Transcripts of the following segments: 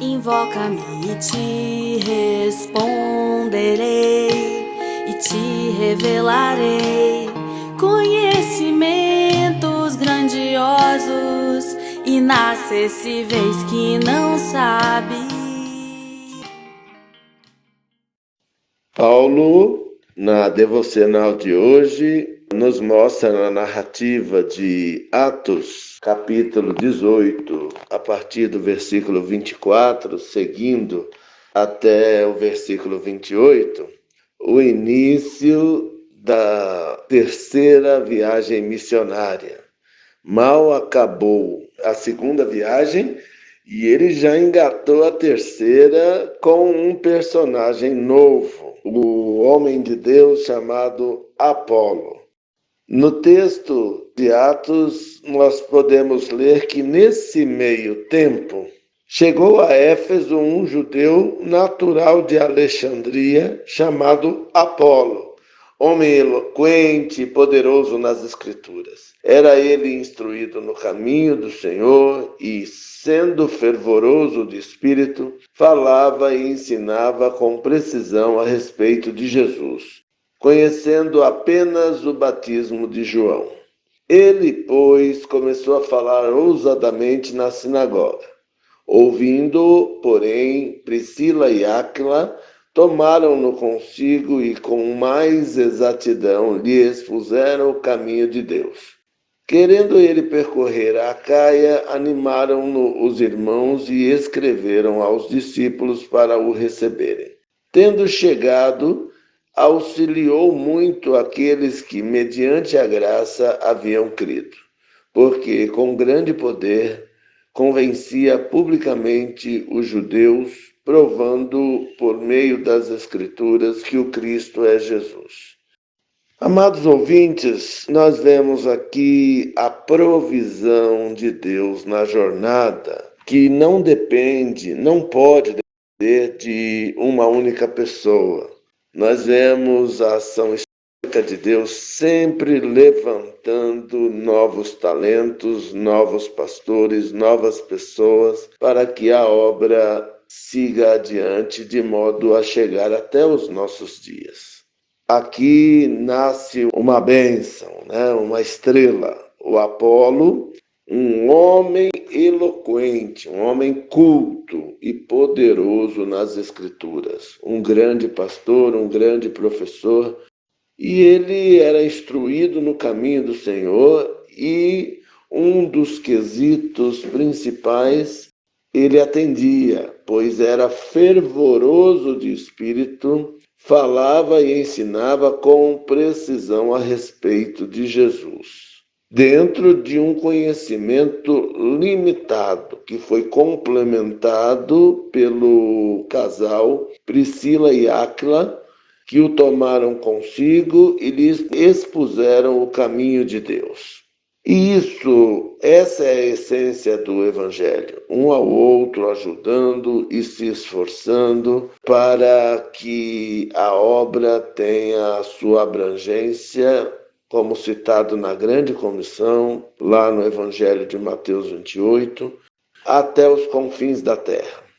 Invoca-me e te responderei, e te revelarei conhecimentos grandiosos, inacessíveis que não sabe. Paulo, na devocional de hoje, nos mostra na narrativa de Atos, capítulo 18, a partir do versículo 24, seguindo até o versículo 28, o início da terceira viagem missionária. Mal acabou a segunda viagem e ele já engatou a terceira com um personagem novo, o homem de Deus chamado Apolo. No texto de Atos, nós podemos ler que nesse meio tempo chegou a Éfeso um judeu natural de Alexandria chamado Apolo, homem eloquente e poderoso nas Escrituras. Era ele instruído no caminho do Senhor e, sendo fervoroso de espírito, falava e ensinava com precisão a respeito de Jesus, conhecendo apenas o batismo de João. Ele, pois, começou a falar ousadamente na sinagoga. Ouvindo, porém, Priscila e Áquila tomaram-no consigo e com mais exatidão lhe expuseram o caminho de Deus. Querendo ele percorrer a Acaia, animaram-no os irmãos e escreveram aos discípulos para o receberem. Tendo chegado, auxiliou muito aqueles que, mediante a graça, haviam crido, porque com grande poder convencia publicamente os judeus, provando por meio das Escrituras que o Cristo é Jesus. Amados ouvintes, nós vemos aqui a provisão de Deus na jornada, que não depende, não pode depender de uma única pessoa. Nós vemos a ação histórica de Deus sempre levantando novos talentos, novos pastores, novas pessoas, para que a obra siga adiante de modo a chegar até os nossos dias. Aqui nasce uma bênção, uma estrela, o Apolo, um homem eloquente, um homem culto e poderoso nas Escrituras, um grande pastor, um grande professor, e ele era instruído no caminho do Senhor e um dos quesitos principais ele atendia, pois era fervoroso de espírito, falava e ensinava com precisão a respeito de Jesus, dentro de um conhecimento limitado, que foi complementado pelo casal Priscila e Áquila, que o tomaram consigo e lhes expuseram o caminho de Deus. E essa é a essência do Evangelho, um ao outro ajudando e se esforçando para que a obra tenha a sua abrangência, como citado na grande comissão, lá no Evangelho de Mateus 28, até os confins da terra.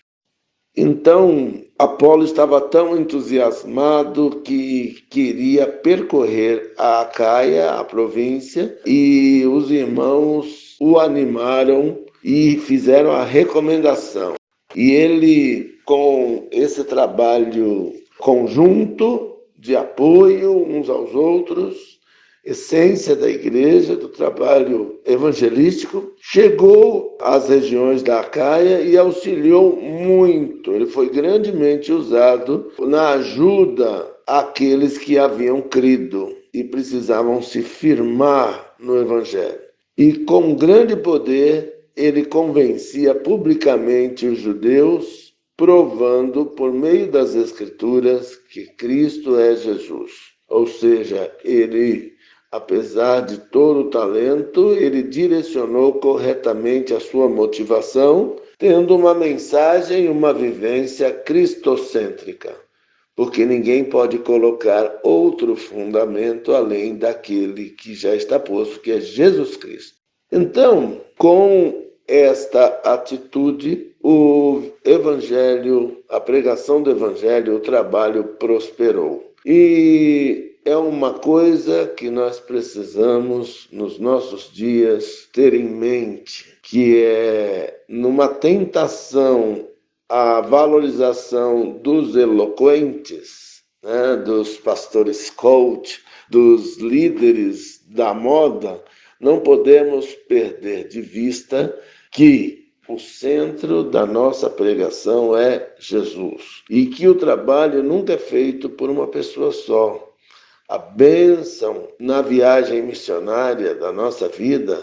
Então, Apolo estava tão entusiasmado que queria percorrer a Acaia, a província, e os irmãos o animaram e fizeram a recomendação. E ele, com esse trabalho conjunto de apoio uns aos outros, essência da igreja, do trabalho evangelístico, chegou às regiões da Acaia e auxiliou muito. Ele foi grandemente usado na ajuda àqueles que haviam crido e precisavam se firmar no evangelho. E com grande poder, ele convencia publicamente os judeus, provando por meio das Escrituras que Cristo é Jesus. Ou seja, ele, apesar de todo o talento, ele direcionou corretamente a sua motivação, tendo uma mensagem e uma vivência cristocêntrica, porque ninguém pode colocar outro fundamento além daquele que já está posto, que é Jesus Cristo. Então, com esta atitude, o evangelho, a pregação do evangelho, o trabalho prosperou. E é uma coisa que nós precisamos, nos nossos dias, ter em mente, que é numa tentação à valorização dos eloquentes, né, dos pastores coach, dos líderes da moda, não podemos perder de vista que o centro da nossa pregação é Jesus e que o trabalho nunca é feito por uma pessoa só. A bênção na viagem missionária da nossa vida,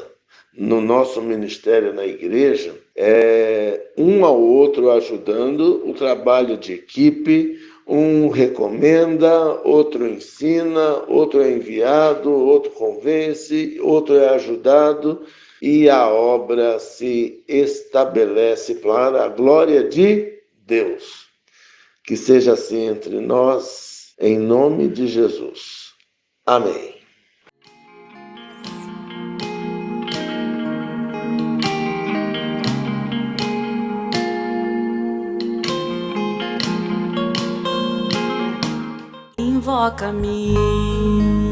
no nosso ministério na igreja, é um ao outro ajudando, o trabalho de equipe. Um recomenda, outro ensina, outro é enviado, outro convence, outro é ajudado e a obra se estabelece para a glória de Deus. Que seja assim entre nós, em nome de Jesus. Amém. Invoca-me.